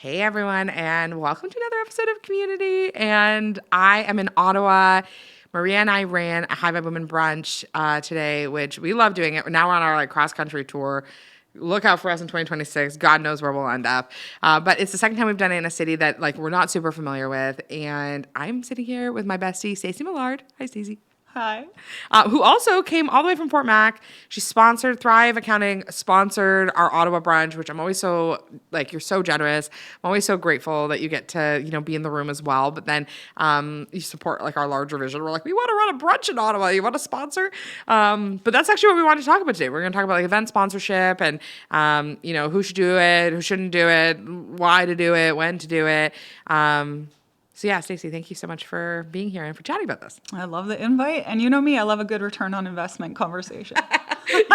Hey everyone, and welcome to another episode of Community. And I am in Ottawa. Maria and I ran a High Vibe Women brunch today, which we love doing it. Now we're on our cross country tour. Look out for us in 2026. God knows where we'll end up. But it's the second time we've done it in a city that we're not super familiar with. And I'm sitting here with my bestie, Staci Millard. Hi, Staci. Hi. Who also came all the way from Fort Mac. She sponsored Thrive Accounting, sponsored our Ottawa brunch, which I'm always so you're so generous. I'm always so grateful that you get to be in the room as well. But then you support our larger vision. We're like, we want to run a brunch in Ottawa. You want to sponsor? But that's actually what we want to talk about today. We're going to talk about event sponsorship and who should do it, who shouldn't do it, why to do it, when to do it. So yeah, Staci, thank you so much for being here and for chatting about this. I love the invite. And you know me, I love a good return on investment conversation.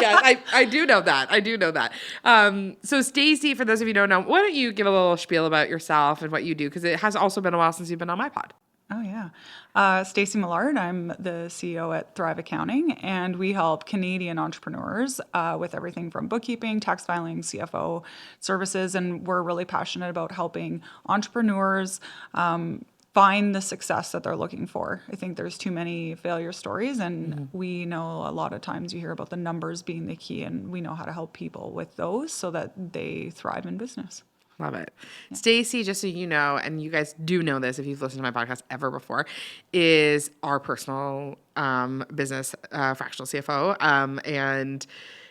Yeah, I do know that. I do know that. So Staci, for those of you who don't know, why don't you give a little spiel about yourself and what you do? Because it has also been a while since you've been on my pod. Oh, yeah. Staci Millard, I'm the CEO at Thrive Accounting, and we help Canadian entrepreneurs with everything from bookkeeping, tax filing, CFO services, and we're really passionate about helping entrepreneurs find the success that they're looking for. I think there's too many failure stories, and we know a lot of times you hear about the numbers being the key, and we know how to help people with those so that they thrive in business. Love it. Yeah. Staci, just so you know, and you guys do know this if you've listened to my podcast ever before, is our personal business fractional CFO. And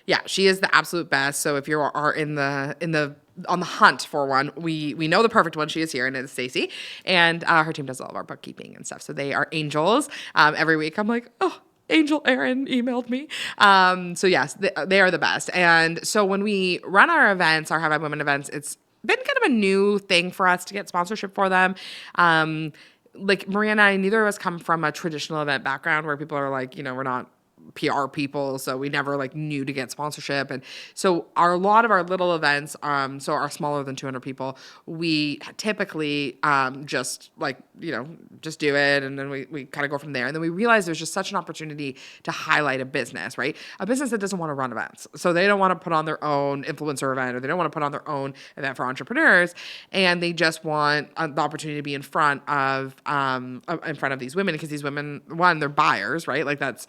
yeah, she is the absolute best. So if you are on the hunt for one, we know the perfect one. She is here, and it's Staci, and her team does all of our bookkeeping and stuff. So they are angels. Every week I'm like, oh, Angel Aaron emailed me. So yes, they are the best. And so when we run our events, our High Vibe Women events, it's been kind of a new thing for us to get sponsorship for them. Maria and I, neither of us come from a traditional event background where people are like, we're not PR people, so we never knew to get sponsorship. And so a lot of our little events so are smaller than 200 people, we typically just do it, and then we kind of go from there. And then we realize there's just such an opportunity to highlight a business, right? A business that doesn't want to run events, so they don't want to put on their own influencer event, or they don't want to put on their own event for entrepreneurs, and they just want the opportunity to be in front of these women, because these women, one, they're buyers, right? That's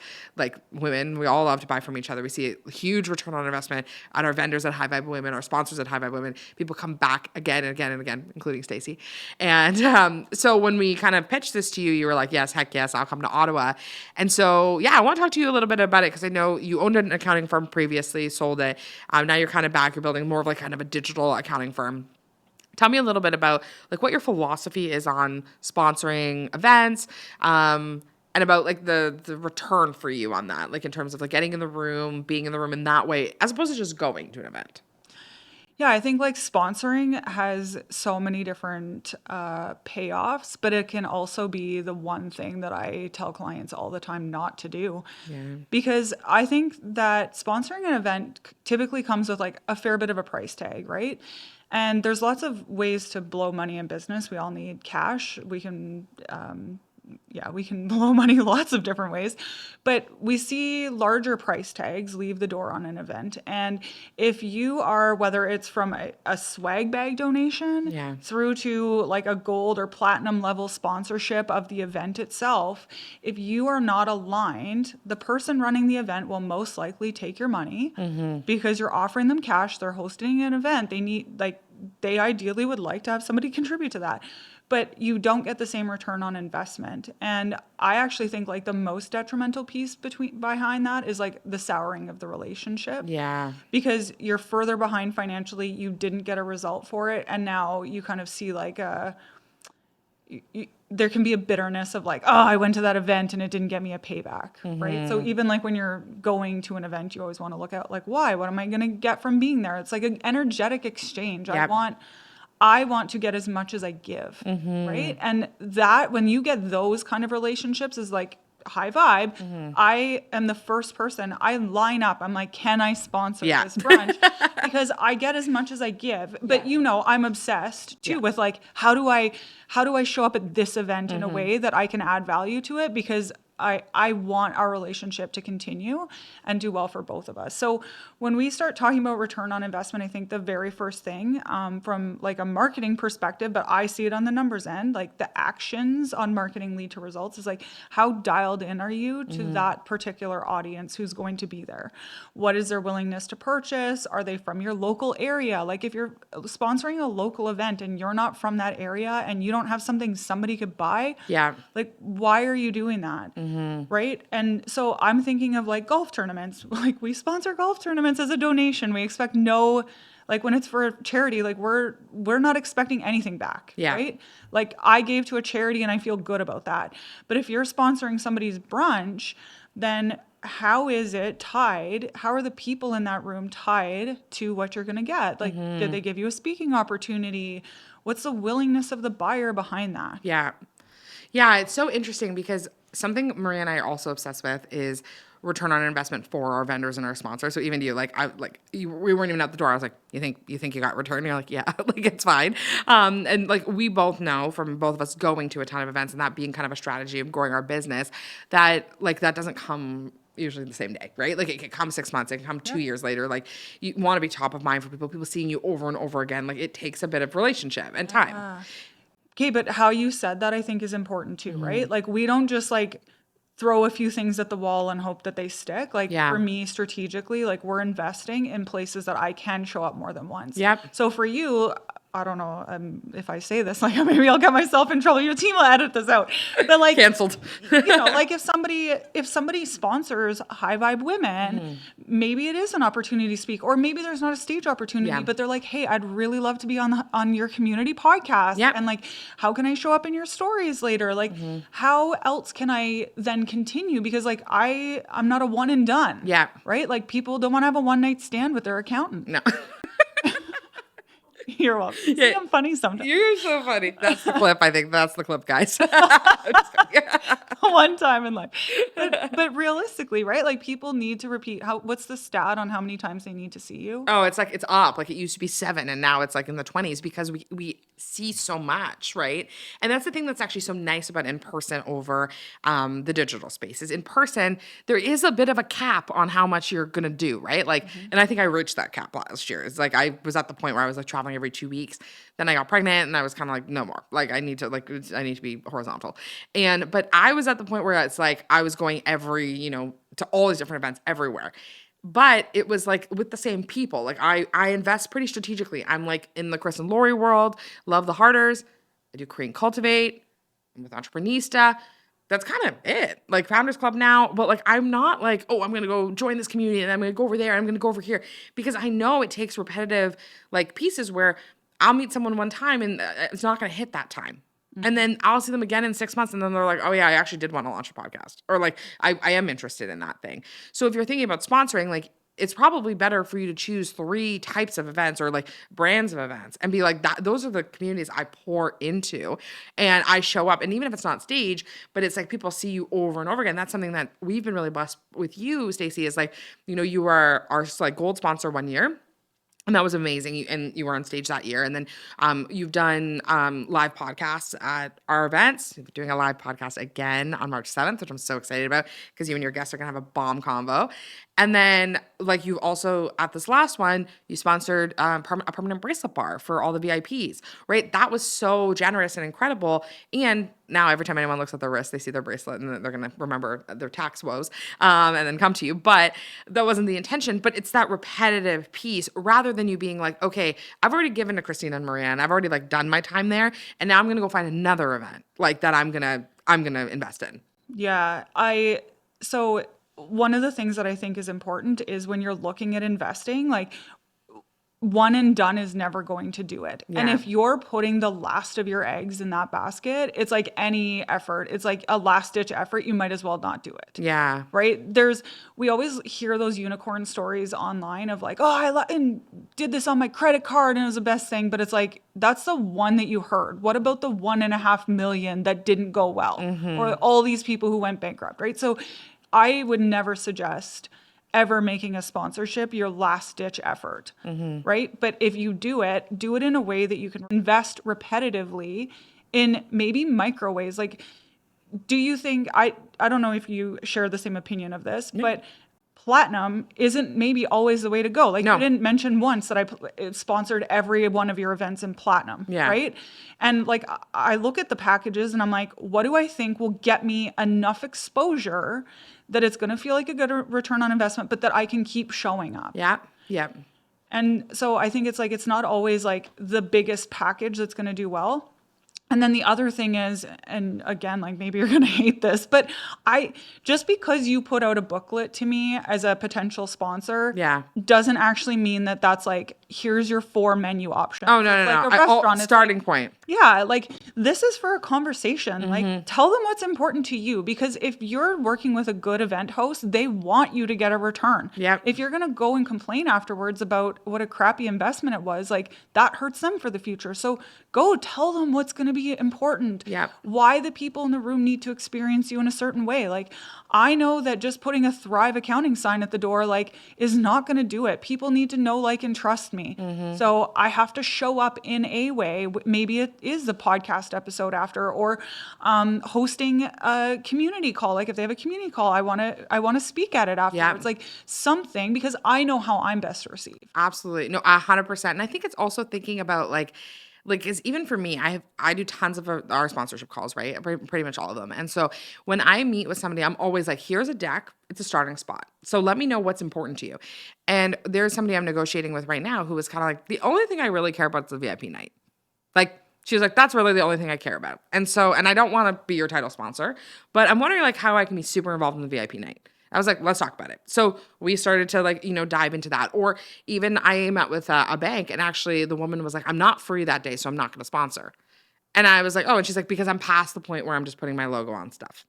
women, we all love to buy from each other. We see a huge return on investment on our vendors at High Vibe Women, our sponsors at High Vibe Women. People come back again and again and again, including Staci. And so when we kind of pitched this to you, you were like, yes, heck yes, I'll come to Ottawa. And so, yeah, I want to talk to you a little bit about it, because I know you owned an accounting firm previously, sold it. Now you're kind of back, you're building more of kind of a digital accounting firm. Tell me a little bit about what your philosophy is on sponsoring events, and about the return for you on that, in terms of getting in the room, being in the room in that way, as opposed to just going to an event. Yeah, I think sponsoring has so many different payoffs, but it can also be the one thing that I tell clients all the time not to do. Yeah. Because I think that sponsoring an event typically comes with a fair bit of a price tag, right? And there's lots of ways to blow money in business. We all need cash. We can blow money lots of different ways, but we see larger price tags leave the door on an event. And if you are, whether it's from a swag bag donation through to a gold or platinum level sponsorship of the event itself, if you are not aligned, the person running the event will most likely take your money because you're offering them cash. They're hosting an event. They need, they ideally would like to have somebody contribute to that. But you don't get the same return on investment. And I actually think the most detrimental piece behind that is the souring of the relationship. Yeah. Because you're further behind financially, you didn't get a result for it, and now you kind of see there can be a bitterness of I went to that event and it didn't get me a payback, right? So even when you're going to an event, you always want to look at why? What am I going to get from being there? It's an energetic exchange. Yep. I want to get as much as I give, right? And that, when you get those kind of relationships, is high vibe. I am the first person. I line up. I'm like, can I sponsor this brunch? Because I get as much as I give. But I'm obsessed too with how do I show up at this event in a way that I can add value to it? Because I want our relationship to continue and do well for both of us. So when we start talking about return on investment, I think the very first thing from like a marketing perspective, but I see it on the numbers end, like the actions on marketing lead to results, is like, how dialed in are you to that particular audience who's going to be there? What is their willingness to purchase? Are they from your local area? Like if you're sponsoring a local event and you're not from that area and you don't have something somebody could buy, Yeah. like why are you doing that? Right? And so I'm thinking of like golf tournaments. Like we sponsor golf tournaments as a donation. We expect no, like when it's for a charity, like we're not expecting anything back, Yeah. right? Like I gave to a charity and I feel good about that. But if you're sponsoring somebody's brunch, then how is it tied? How are the people in that room tied to what you're going to get? Like, did they give you a speaking opportunity? What's the willingness of the buyer behind that? Yeah. Yeah, it's so interesting because something Maria and I are also obsessed with is return on investment for our vendors and our sponsors. So even you, like we weren't even at the door. I was like, you think you got return? And you're like, yeah, like it's fine. And like we both know from both of us going to a ton of events and that being kind of a strategy of growing our business, that like that doesn't come usually the same day, right? Like it can come 6 months, it can come 2 years later. Like you want to be top of mind for people seeing you over and over again. Like it takes a bit of relationship and time. Okay, but how you said that I think is important too, right? Like we don't just like throw a few things at the wall and hope that they stick. Like Yeah. for me strategically, like we're investing in places that I can show up more than once. Yep. So for you, I don't know if I say this, like maybe I'll get myself in trouble. Your team will edit this out. But like Canceled. like if somebody sponsors high vibe women, maybe it is an opportunity to speak, or maybe there's not a stage opportunity, Yeah. but they're like, hey, I'd really love to be on your community podcast. Yep. And like, how can I show up in your stories later? Like, how else can I then continue? Because like I'm not a one and done. Yeah. Right? Like people don't want to have a one night stand with their accountant. No. You're welcome. See, I'm funny sometimes. You're so funny. That's the clip. I think that's the clip, guys. One time in life. But realistically, right? Like people need to repeat what's the stat on how many times they need to see you? Oh, it's like it's up. Like it used to be 7 and now it's like in the 20s because we see so much, right? And that's the thing that's actually so nice about in person over the digital spaces. In person, there is a bit of a cap on how much you're gonna do, right? Like, and I think I reached that cap last year. It's like I was at the point where I was like traveling every 2 weeks. Then I got pregnant and I was kind of like, no more. Like I need to be horizontal. But I was at the point where it's like I was going to all these different events everywhere. But it was like with the same people. Like I invest pretty strategically. I'm like in the Chris and Lori world, love the Harders. I do Create and Cultivate. I'm with Entreprenista. That's kind of it. Like Founders Club now, but like I'm not like, oh, I'm gonna go join this community and I'm gonna go over there, I'm gonna go over here. Because I know it takes repetitive like pieces where I'll meet someone one time and it's not gonna hit that time. And then I'll see them again in 6 months and then they're like, oh yeah, I actually did want to launch a podcast. Or like, I am interested in that thing. So if you're thinking about sponsoring, like it's probably better for you to choose 3 types of events or like brands of events and be like, those are the communities I pour into and I show up. And even if it's not stage, but it's like people see you over and over again. That's something that we've been really blessed with you, Staci, is like, you were our like gold sponsor 1 year. And that was amazing. And you were on stage that year. And then you've done live podcasts at our events. You're doing a live podcast again on March 7th, which I'm so excited about because you and your guests are going to have a bomb combo. And then like you also, at this last one, you sponsored a permanent bracelet bar for all the VIPs, right? That was so generous and incredible. And now every time anyone looks at their wrist, they see their bracelet and they're going to remember their tax woes and then come to you. But that wasn't the intention. But it's that repetitive piece rather than you being like, okay, I've already given to Christina and Maria and I've already like done my time there. And now I'm going to go find another event like that I'm going to invest in. Yeah. So one of the things that I think is important is when you're looking at investing, like one and done is never going to do it. Yeah. And if you're putting the last of your eggs in that basket, it's like any effort. It's like a last ditch effort. You might as well not do it. Yeah. Right? We always hear those unicorn stories online of like, oh, and did this on my credit card and it was the best thing. But it's like, that's the one that you heard. What about the 1.5 million that didn't go well? Or all these people who went bankrupt, right? So I would never suggest ever making a sponsorship your last ditch effort, right? But if you do it in a way that you can invest repetitively in maybe micro ways. Like do you think, I don't know if you share the same opinion of this, but platinum isn't maybe always the way to go. Like No. you didn't mention once that I sponsored every one of your events in platinum, Yeah. right? And like I look at the packages and I'm like, what do I think will get me enough exposure that it's going to feel like a good return on investment, but that I can keep showing up? Yeah. Yeah. And so I think it's like, it's not always like the biggest package that's going to do well. And then the other thing is, and again, like maybe you're going to hate this, but just because you put out a booklet to me as a potential sponsor Yeah. doesn't actually mean that that's like, here's your 4 menu options. Oh, no, It's no, like no. a restaurant. It's Starting like, point. yeah, like this is for a conversation. Like tell them what's important to you, because if you're working with a good event host, they want you to get a return. Yep. If you're going to go and complain afterwards about what a crappy investment it was, like that hurts them for the future. So go tell them what's going to be important. Yep. Why the people in the room need to experience you in a certain way. Like I know that just putting a Thrive accounting sign at the door like is not going to do it. People need to know, like, and trust me. So I have to show up in a way. Maybe it is the podcast episode after, or hosting a community call. Like if they have a community call, I want to speak at it afterwards. Like something, because I know how I'm best received. Absolutely. No, 100%. And I think it's also thinking about like, cause even for me, I do tons of our sponsorship calls, right? Pretty much all of them. And so when I meet with somebody, I'm always like, here's a deck. It's a starting spot. So let me know what's important to you. And there's somebody I'm negotiating with right now who is kind of like, the only thing I really care about is the VIP night. Like, she was like, that's really the only thing I care about. And so, and I don't want to be your title sponsor, but I'm wondering like how I can be super involved in the VIP night. I was like, let's talk about it. So we started to like, dive into that. Or even I met with a bank, and actually the woman was like, I'm not free that day, so I'm not going to sponsor. And I was like, oh, and she's like, because I'm past the point where I'm just putting my logo on stuff.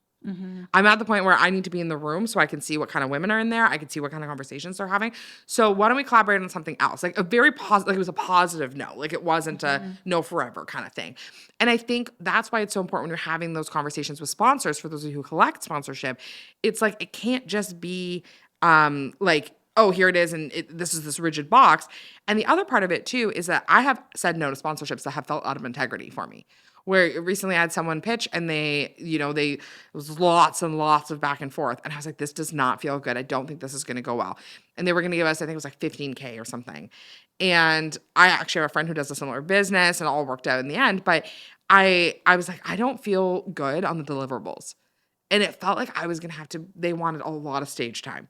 I'm at the point where I need to be in the room so I can see what kind of women are in there. I can see what kind of conversations they're having. So why don't we collaborate on something else? Like a very positive, like it was a positive no. Like it wasn't a no forever kind of thing. And I think that's why it's so important when you're having those conversations with sponsors, for those of you who collect sponsorship. It's like, it can't just be like, oh, here it is, and this is this rigid box. And the other part of it too is that I have said no to sponsorships that have felt out of integrity for me. Where recently I had someone pitch, and it was lots and lots of back and forth. And I was like, this does not feel good. I don't think this is going to go well. And they were going to give us, I think it was like $15K or something. And I actually have a friend who does a similar business, and it all worked out in the end. But I was like, I don't feel good on the deliverables. And it felt like I was going to have to, they wanted a lot of stage time.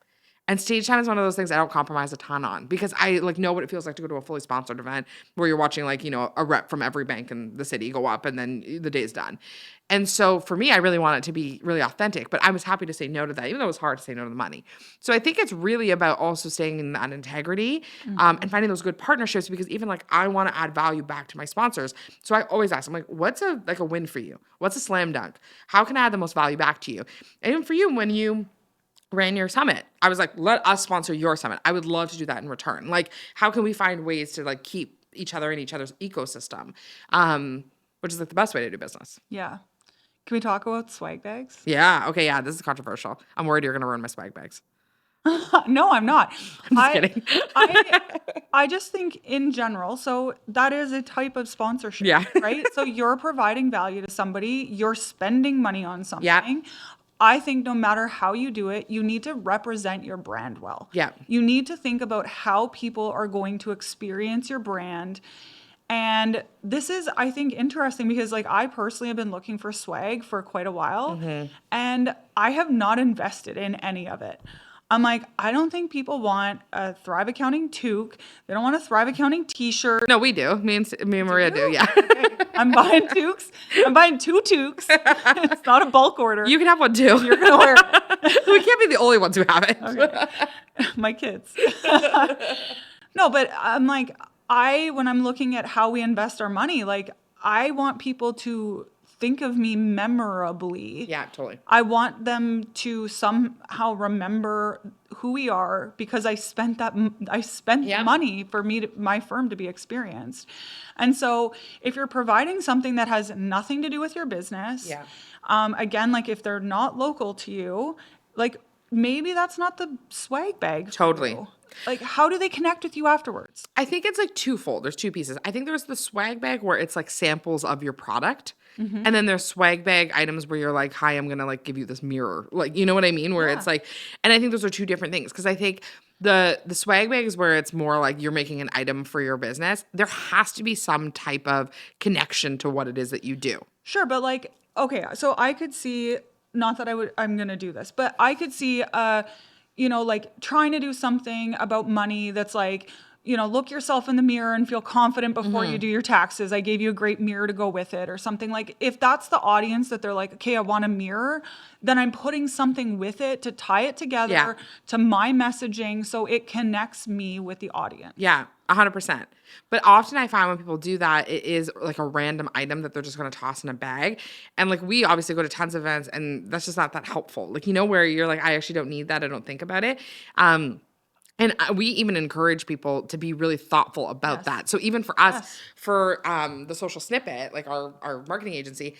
And stage time is one of those things I don't compromise a ton on, because I like know what it feels like to go to a fully sponsored event where you're watching like, a rep from every bank in the city go up and then the day's done. And so for me, I really want it to be really authentic, but I was happy to say no to that, even though it was hard to say no to the money. So I think it's really about also staying in that integrity and finding those good partnerships, because even like I want to add value back to my sponsors. So I always ask, I'm like, what's a win for you? What's a slam dunk? How can I add the most value back to you? And even for you, when you ran your summit, I was like, let us sponsor your summit. I would love to do that in return. Like, how can we find ways to like keep each other in each other's ecosystem? Which is like the best way to do business. Yeah. Can we talk about swag bags? Yeah. Okay. Yeah. This is controversial. I'm worried you're going to ruin my swag bags. No, I'm not. I'm just kidding. I just think in general, so that is a type of sponsorship, Yeah. right? So you're providing value to somebody, you're spending money on something. Yeah. I think no matter how you do it, you need to represent your brand well. Yeah. You need to think about how people are going to experience your brand. And this is, I think, interesting, because like I personally have been looking for swag for quite a while, and I have not invested in any of it. I'm like, I don't think people want a Thrive Accounting toque. They don't want a Thrive Accounting t-shirt. No, we do. Me and Maria do. Yeah. Okay. I'm buying toques. I'm buying 2 toques. It's not a bulk order. You can have one too. You're going to wear it. We can't be the only ones who have it. Okay. My kids. No, but I'm like, when I'm looking at how we invest our money, like I want people to think of me memorably. Yeah, totally. I want them to somehow remember who we are, because I spent money for my firm to be experienced. And so if you're providing something that has nothing to do with your business, again, like if they're not local to you, like maybe that's not the swag bag. Totally. Like, how do they connect with you afterwards? I think it's like twofold. There's two pieces. I think there's the swag bag where it's like samples of your product. And then there's swag bag items where you're like, hi, I'm going to like give you this mirror. Like, you know what I mean? Where Yeah. it's like, and I think those are two different things. Cause I think the swag bag is where it's more like you're making an item for your business. There has to be some type of connection to what it is that you do. Sure, but like, okay, so I could see, not that I'm gonna do this, but I could see, like trying to do something about money that's like, look yourself in the mirror and feel confident before you do your taxes. I gave you a great mirror to go with it, or something. Like, if that's the audience that they're like, okay, I want a mirror, then I'm putting something with it to tie it together Yeah. to my messaging so it connects me with the audience. Yeah, 100%. But often I find when people do that, it is like a random item that they're just going to toss in a bag. And like we obviously go to tons of events and that's just not that helpful. Like, where you're like, I actually don't need that. I don't think about it. And we even encourage people to be really thoughtful about Yes. that. So even for us, Yes. for the social snippet, like our marketing agency,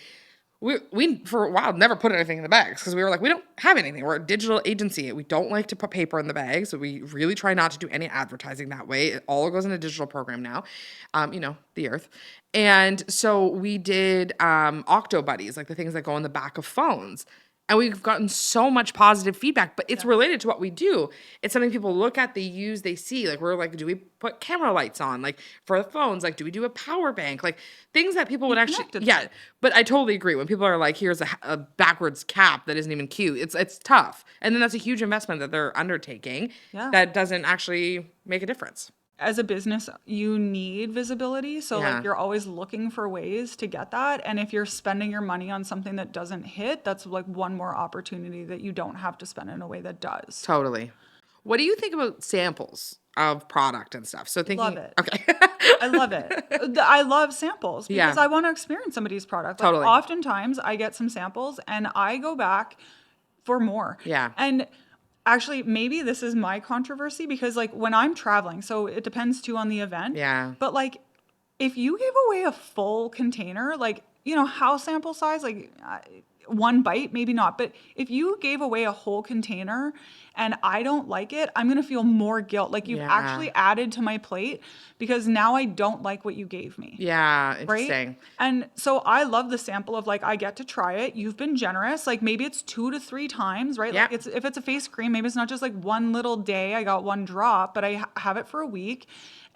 we for a while never put anything in the bags because we were like, we don't have anything. We're a digital agency. We don't like to put paper in the bags. So we really try not to do any advertising that way. It all goes in a digital program now, the earth. And so we did Octo Buddies, like the things that go on the back of phones. And we've gotten so much positive feedback, but it's related to what we do. It's something people look at, they use, they see. Like, we're like, do we put camera lights on? Like, for the phones, like, do we do a power bank? Like, things that people would actually, connected yeah. them. But I totally agree. When people are like, here's a backwards cap that isn't even cute, it's tough. And then that's a huge investment that they're undertaking Yeah. that doesn't actually make a difference. As a business, you need visibility. So Yeah. like you're always looking for ways to get that. And if you're spending your money on something that doesn't hit, that's like one more opportunity that you don't have to spend in a way that does. Totally. What do you think about samples of product and stuff? So thinking, Love it. okay. I love it. I love samples because Yeah. I want to experience somebody's product. Like, Totally. oftentimes I get some samples and I go back for more. Yeah. And actually, maybe this is my controversy because like when I'm traveling, so it depends too on the event. Yeah. But like if you give away a full container, like, how sample size, like one bite, maybe not. But if you gave away a whole container and I don't like it, I'm going to feel more guilt. Like you've Yeah. actually added to my plate because now I don't like what you gave me. Yeah, Right? interesting. And so I love the sample of like, I get to try it. You've been generous. Like maybe it's 2 to 3 times, right? Yeah. Like if it's a face cream, maybe it's not just like one little day. I got one drop, but I have it for a week.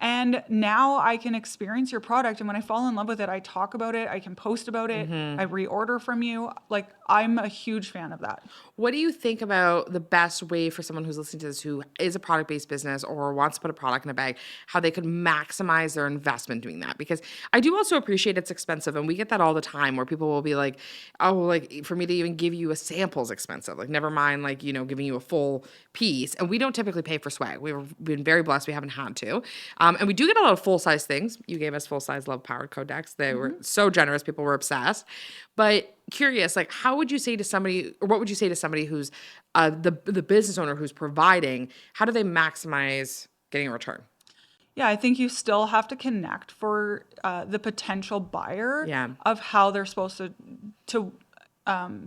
And now I can experience your product. And when I fall in love with it, I talk about it. I can post about it. I reorder from you. Like I'm a huge fan of that. What do you think about the best way for someone who's listening to this who is a product-based business or wants to put a product in a bag, how they could maximize their investment doing that? Because I do also appreciate it's expensive, and we get that all the time where people will be like, oh, like for me to even give you a sample is expensive. Like never mind, like, giving you a full piece. And we don't typically pay for swag. We've been very blessed. We haven't had to. And we do get a lot of full-size things. You gave us full-size Love Powered Codex. They were so generous. People were obsessed. But curious, like, how would you say to somebody, or what would you say to somebody who's the business owner who's providing, how do they maximize getting a return? Yeah, I think you still have to connect for the potential buyer Yeah. of how they're supposed to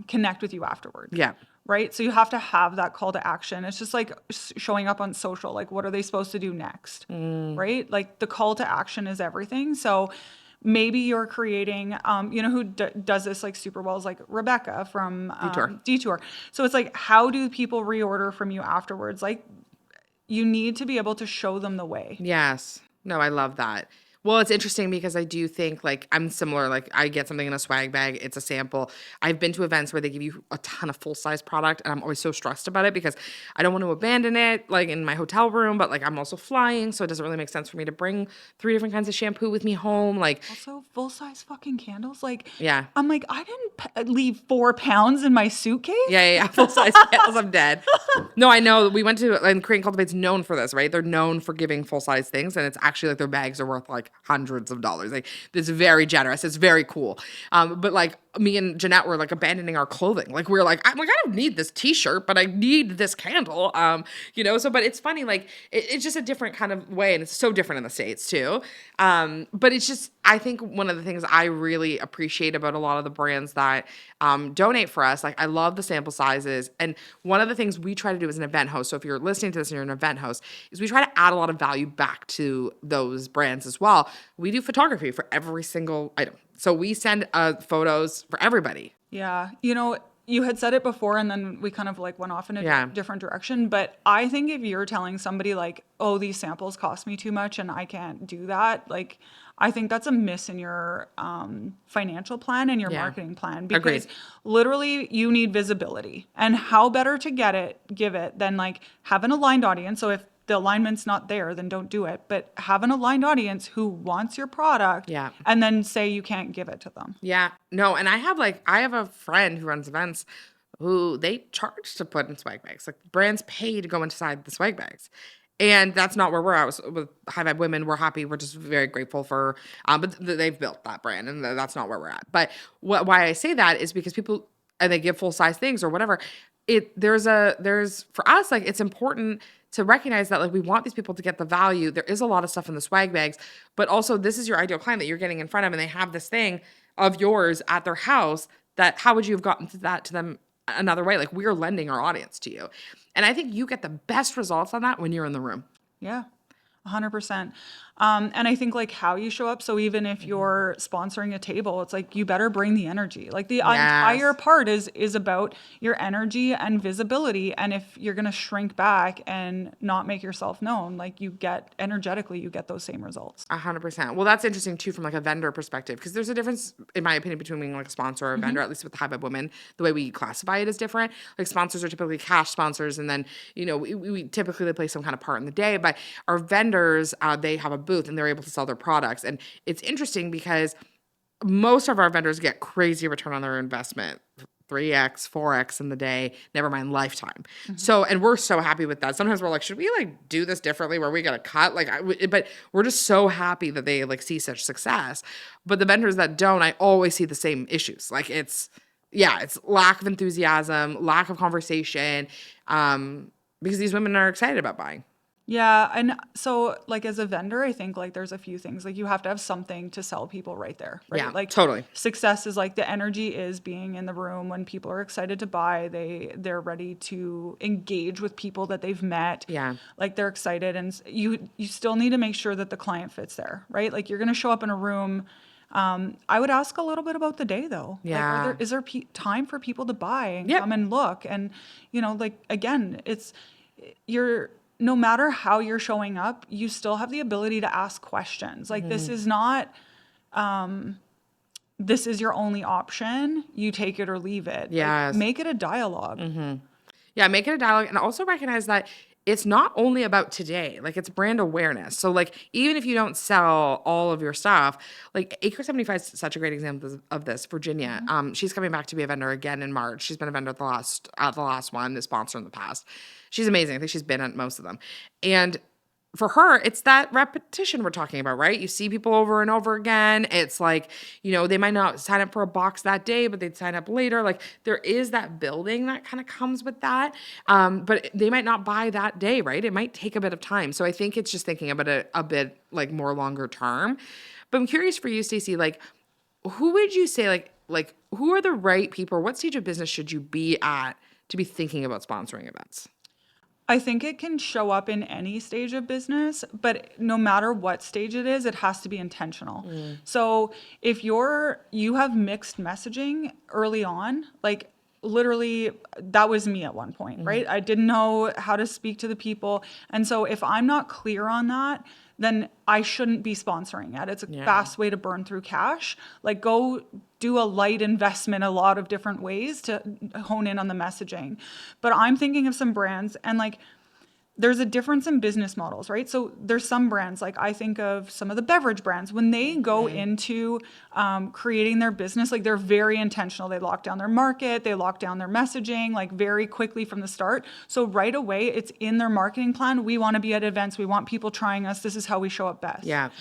connect with you afterwards. Yeah. Right? So you have to have that call to action. It's just like showing up on social. Like, what are they supposed to do next? Right? Like, the call to action is everything. So maybe you're creating, who does this like super well is like Rebecca from Detour. So it's like, how do people reorder from you afterwards? Like, you need to be able to show them the way. Yes. No, I love that. Well, it's interesting because I do think like I'm similar. Like I get something in a swag bag, it's a sample. I've been to events where they give you a ton of full size product, and I'm always so stressed about it because I don't want to abandon it like in my hotel room, but like I'm also flying, so it doesn't really make sense for me to bring 3 different kinds of shampoo with me home. Like, Also, full size fucking candles. Like, yeah. I'm like, I didn't leave 4 pounds in my suitcase. Yeah. Full size candles. I'm dead. No, I know. We went to, and Korean Cultivate's known for this, right? They're known for giving full size things, and it's actually like their bags are worth like hundreds of dollars. Like, it's very generous. It's very cool. But like me and Jeanette were like abandoning our clothing. Like we were like, I don't need this t-shirt, but I need this candle. So, but it's funny, like it's just a different kind of way. And it's so different in the States too. But it's just, I think one of the things I really appreciate about a lot of the brands that donate for us, like I love the sample sizes. And one of the things we try to do as an event host, so if you're listening to this and you're an event host, is we try to add a lot of value back to those brands as well. We do photography for every single item. So we send photos for everybody. Yeah. You had said it before and then we kind of like went off in a Yeah. different direction. But I think if you're telling somebody like, oh, these samples cost me too much and I can't do that, like, I think that's a miss in your financial plan and your Yeah. marketing plan Agreed. because literally you need visibility. And how better to give it than like have an aligned audience. So if the alignment's not there, then don't do it. But have an aligned audience who wants your product Yeah. and then say you can't give it to them. Yeah. No, and I have a friend who runs events who they charge to put in swag bags. Like brands pay to go inside the swag bags. And that's not where we're at with High Vibe Women. We're happy. We're just very grateful for, but they've built that brand, and that's not where we're at. But why I say that is because people, and they give full size things or whatever. There's for us, like it's important to recognize that like we want these people to get the value. There is a lot of stuff in the swag bags, but also this is your ideal client that you're getting in front of, and they have this thing of yours at their house. That how would you have gotten to that to them another way? Like we're lending our audience to you. And I think you get the best results on that when you're in the room. Yeah, 100%. And I think like how you show up. So even if you're sponsoring a table, it's like you better bring the energy. Like the entire part is about your energy and visibility. And if you're gonna shrink back and not make yourself known, like you get those same results. 100%. Well, that's interesting too from like a vendor perspective because there's a difference, in my opinion, between being like a sponsor or a vendor. At least with the High Vibe Women, the way we classify it is different. Like sponsors are typically cash sponsors, and then we typically they play some kind of part in the day. But our vendors, they have a booth and they're able to sell their products, and it's interesting because most of our vendors get crazy return on their investment. 3x, 4x in the day, never mind lifetime. So, and we're so happy with that. Sometimes we're like, should we like do this differently where we got to cut? But we're just so happy that they like see such success. But the vendors that don't, I always see the same issues. Like it's lack of enthusiasm, lack of conversation, because these women are excited about buying. Yeah, and so like as a vendor, I think like there's a few things. Like you have to have something to sell people right there, right? Yeah, like totally. success is like the energy is being in the room when people are excited to buy, they're ready to engage with people that they've met. Yeah. Like they're excited and you still need to make sure that the client fits there, right? Like you're going to show up in a room. I would ask a little bit about the day though. Yeah. Like, is there time for people to buy and Yep. come and look? And like again, no matter how you're showing up, you still have the ability to ask questions. Like this is not, this is your only option. You take it or leave it. Yes. Like, make it a dialogue. Yeah, make it a dialogue and also recognize that it's not only about today, like it's brand awareness. So like even if you don't sell all of your stuff, like Acre 75 is such a great example of this. Virginia, she's coming back to be a vendor again in March. She's been a vendor at the last one, a sponsor in the past. She's amazing. I think she's been at most of them. And for her, it's that repetition we're talking about, right? You see people over and over again. It's like, they might not sign up for a box that day, but they'd sign up later. Like there is that building that kind of comes with that. But they might not buy that day, right? It might take a bit of time. So I think it's just thinking about it a bit like more longer term. But I'm curious for you, Staci, like who would you say like who are the right people? What stage of business should you be at to be thinking about sponsoring events? I think it can show up in any stage of business, but no matter what stage it is, it has to be intentional. So if you have mixed messaging early on, like literally that was me at one point, right? I didn't know how to speak to the people. And so if I'm not clear on that, then I shouldn't be sponsoring it. It's a fast way to burn through cash. Like go do a light investment a lot of different ways to hone in on the messaging. But I'm thinking of some brands and like there's a difference in business models, right? So there's some brands, like I think of some of the beverage brands, when they go into creating their business, like they're very intentional. They lock down their market, they lock down their messaging, like very quickly from the start. So right away, it's in their marketing plan. We want to be at events. We want people trying us. This is how we show up best. Yeah.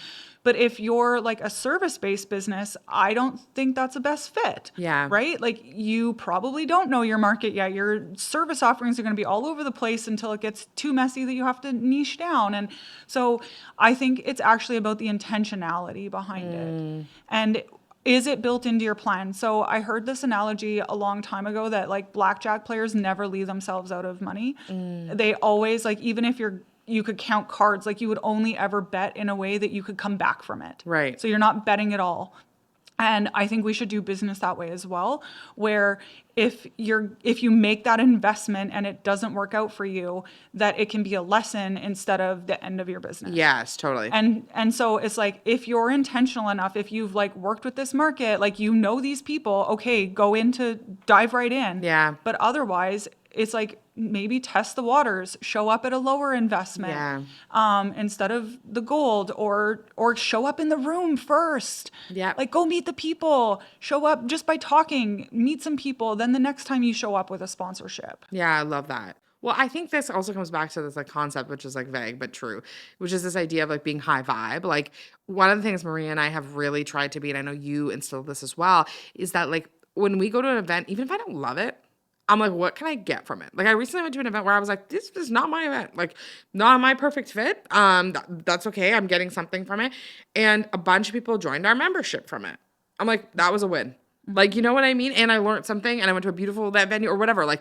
But if you're like a service-based business, I don't think that's the best fit. Yeah. Right? Like you probably don't know your market yet. Your service offerings are going to be all over the place until it gets too messy that you have to niche down. And so I think it's actually about the intentionality behind it. And is it built into your plan? So I heard this analogy a long time ago that like blackjack players never leave themselves out of money. They always, like, even if you could count cards, like you would only ever bet in a way that you could come back from it. Right. So you're not betting at all. And I think we should do business that way as well, where if you make that investment and it doesn't work out for you, that it can be a lesson instead of the end of your business. Yes, totally. And so it's like, if you're intentional enough, if you've like worked with this market, like you know these people, okay, dive right in. Yeah. But otherwise, it's like maybe test the waters, show up at a lower investment instead of the gold, or show up in the room first. Yeah. Like go meet the people, show up just by talking, meet some people. Then the next time you show up with a sponsorship. Yeah, I love that. Well, I think this also comes back to this like concept, which is like vague but true, which is this idea of like being high vibe. Like one of the things Maria and I have really tried to be, and I know you instilled this as well, is that like when we go to an event, even if I don't love it, I'm like, what can I get from it? Like I recently went to an event where I was like, this is not my event, like not my perfect fit. That's okay. I'm getting something from it. And a bunch of people joined our membership from it. I'm like, that was a win. Like, you know what I mean? And I learned something and I went to a beautiful venue or whatever. Like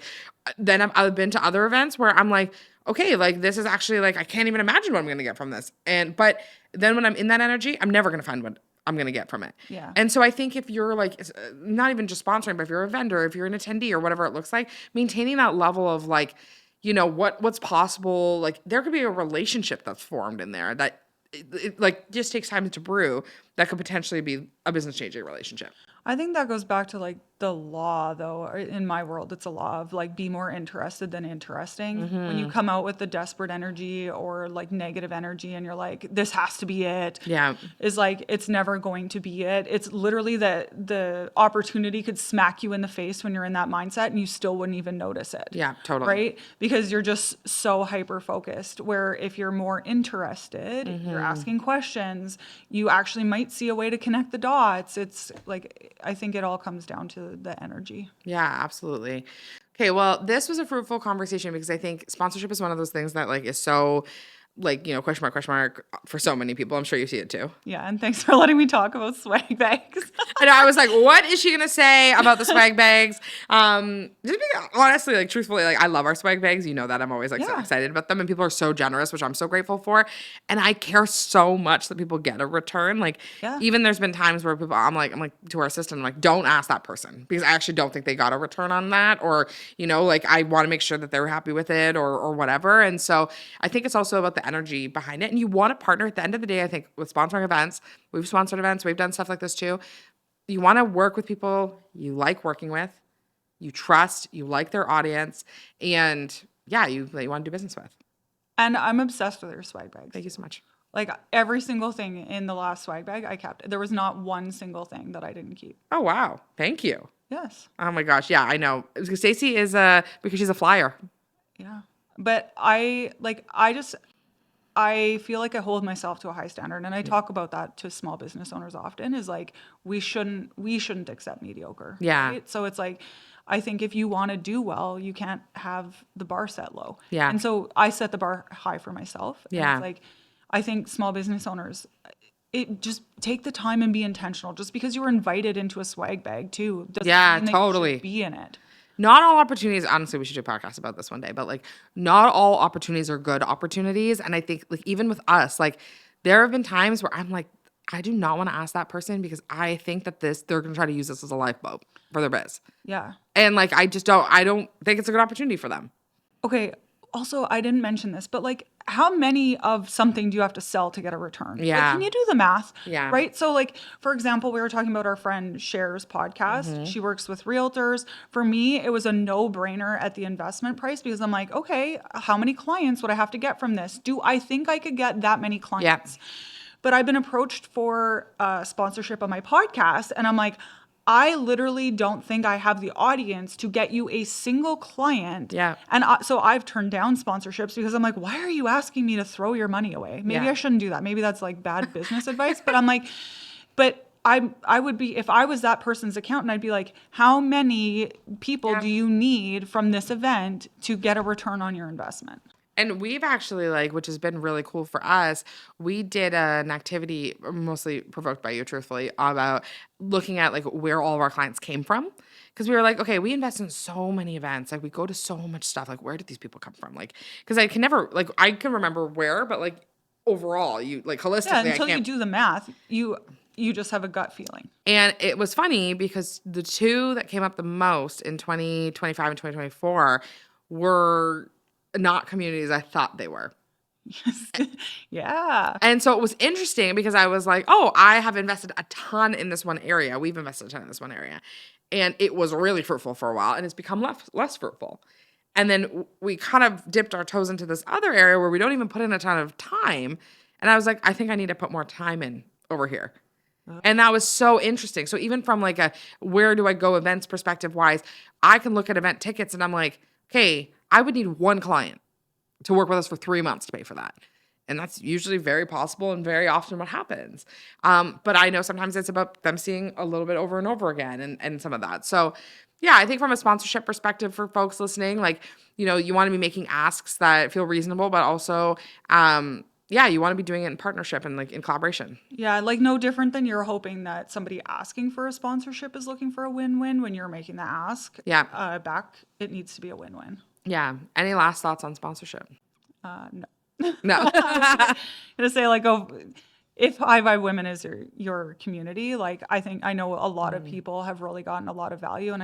then I've been to other events where I'm like, okay, like this is actually like, I can't even imagine what I'm going to get from this. But then when I'm in that energy, I'm never going to find what I'm going to get from it. Yeah. And so I think if you're like, not even just sponsoring, but if you're a vendor, if you're an attendee or whatever it looks like, maintaining that level of like, you know, what's possible. Like there could be a relationship that's formed in there that it like just takes time to brew that could potentially be a business changing relationship. I think that goes back to like the law, though. In my world, it's a law of like be more interested than interesting. When you come out with the desperate energy or like negative energy and you're like, this has to be it. Yeah. Is like, it's never going to be it. It's literally that the opportunity could smack you in the face when you're in that mindset and you still wouldn't even notice it. Yeah, totally. Right? Because you're just so hyper focused. Where if you're more interested, you're asking questions, you actually might see a way to connect the dots. It's like, I think it all comes down to the energy. Yeah, absolutely. Okay, well, this was a fruitful conversation because I think sponsorship is one of those things that like is so like, you know, question mark for so many people. I'm sure you see it too. Yeah, and thanks for letting me talk about swag bags. I know, I was like, what is she gonna say about the swag bags? Just being, honestly, like truthfully, like I love our swag bags. You know that I'm always like so excited about them, and people are so generous, which I'm so grateful for. And I care so much that people get a return. Like even there's been times where people, I'm like to our assistant, I'm like, don't ask that person because I actually don't think they got a return on that, or you know, like I want to make sure that they're happy with it or whatever. And so I think it's also about the energy behind it, and you want to partner at the end of the day. I think with sponsoring events, we've sponsored events, we've done stuff like this too. You want to work with people you like working with, you trust, you like their audience, and yeah, you want to do business with. And I'm obsessed with their swag bags. Thank you so much. Like every single thing in the last swag bag I kept. There was not one single thing that I didn't keep. Oh wow, thank you. Yes. Oh my gosh, yeah, I know. Because Staci is because she's a flyer. Yeah. But I feel like I hold myself to a high standard, and I talk about that to small business owners often, is like we shouldn't accept mediocre. Yeah. Right? So it's like, I think if you want to do well, you can't have the bar set low. Yeah. And so I set the bar high for myself. And Yeah. it's like, I think small business owners, it just take the time and be intentional. Just because you were invited into a swag bag too doesn't mean that totally. you should be in it. Not all opportunities, honestly, we should do a podcast about this one day, but like not all opportunities are good opportunities. And I think like even with us, like there have been times where I'm like, I do not want to ask that person because I think that they're going to try to use this as a lifeboat for their biz. Yeah. And like, I don't think it's a good opportunity for them. Okay. Also, I didn't mention this, but like, how many of something do you have to sell to get a return? Yeah. Like, can you do the math? Yeah. Right? So like, for example, we were talking about our friend Cher's podcast. She works with realtors. For me, it was a no-brainer at the investment price because I'm like, okay, how many clients would I have to get from this? Do I think I could get that many clients? But I've been approached for sponsorship on my podcast, and I'm like, I literally don't think I have the audience to get you a single client. Yeah. And so I've turned down sponsorships because I'm like, why are you asking me to throw your money away? Maybe Yeah. I shouldn't do that. Maybe that's like bad business advice. But I'm like, but I would be, if I was that person's accountant, I'd be like, how many people Yeah. do you need from this event to get a return on your investment? And we've actually, like, which has been really cool for us, we did an activity, mostly provoked by you, truthfully, about looking at like where all of our clients came from. Because we were like, okay, we invest in so many events. Like, we go to so much stuff. Like, where did these people come from? Like, because I can never, like, I can remember where, but like overall, you like Yeah, holistically, I until you can't. do the math, you just have a gut feeling. And it was funny because the two that came up the most in 2025 and 2024 were not communities I thought they were. Yeah. And so it was interesting because I was like, oh, I have invested a ton in this one area. We've invested a ton in this one area. And it was really fruitful for a while and it's become less fruitful. And then we kind of dipped our toes into this other area where we don't even put in a ton of time. And I was like, I think I need to put more time in over here. And that was so interesting. So even from like a where do I go events perspective wise, I can look at event tickets and I'm like, okay, I would need one client to work with us for 3 months to pay for that. And that's usually very possible and very often what happens. But I know sometimes it's about them seeing a little bit over and over again and some of that. So yeah, I think from a sponsorship perspective for folks listening, like, you know, you want to be making asks that feel reasonable, but also, yeah, you want to be doing it in partnership and like in collaboration. Yeah, like no different than you're hoping that somebody asking for a sponsorship is looking for a win-win when you're making the ask. Yeah. Back, it needs to be a win-win. Yeah. Any last thoughts on sponsorship? No. No. Gonna say like, oh, if High Vibe Women is your community, like I know a lot of people have really gotten a lot of value, and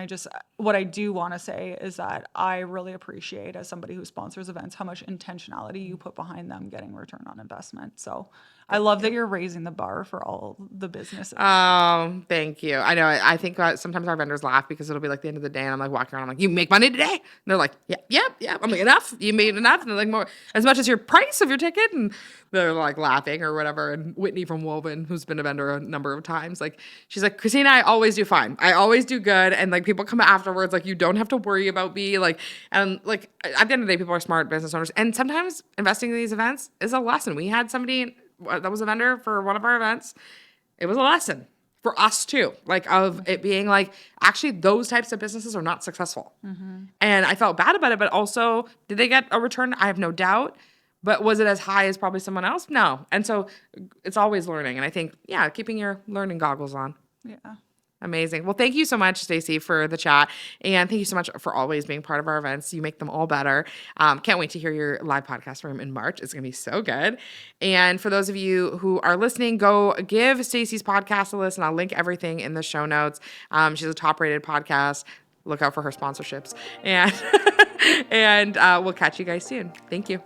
what I do want to say is that I really appreciate, as somebody who sponsors events, how much intentionality you put behind them getting return on investment. So I love that you're raising the bar for all the businesses. Oh, thank you. I know. I think sometimes our vendors laugh because it'll be like the end of the day and I'm like walking around, I'm like, you make money today? And they're like, yeah. I'm like, enough? You made enough? And they're like, more, as much as your price of your ticket? And they're like laughing or whatever. And Whitney from Woven, who's been a vendor a number of times, like, she's like, Christina, I always do fine. I always do good. And like people come afterwards, like, you don't have to worry about me. Like, and like at the end of the day, people are smart business owners. And sometimes investing in these events is a lesson. We had somebody that was a vendor for one of our events. It was a lesson for us too, like of it being like, actually those types of businesses are not successful. And I felt bad about it, but also did they get a return? I have no doubt. But was it as high as probably someone else? No. And so it's always learning. And I think, yeah, keeping your learning goggles on. Yeah. Amazing. Well, thank you so much, Staci, for the chat. And thank you so much for always being part of our events. You make them all better. Can't wait to hear your live podcast room in March. It's going to be so good. And for those of you who are listening, go give Staci's podcast a listen. I'll link everything in the show notes. She's a top-rated podcast. Look out for her sponsorships. And, and we'll catch you guys soon. Thank you.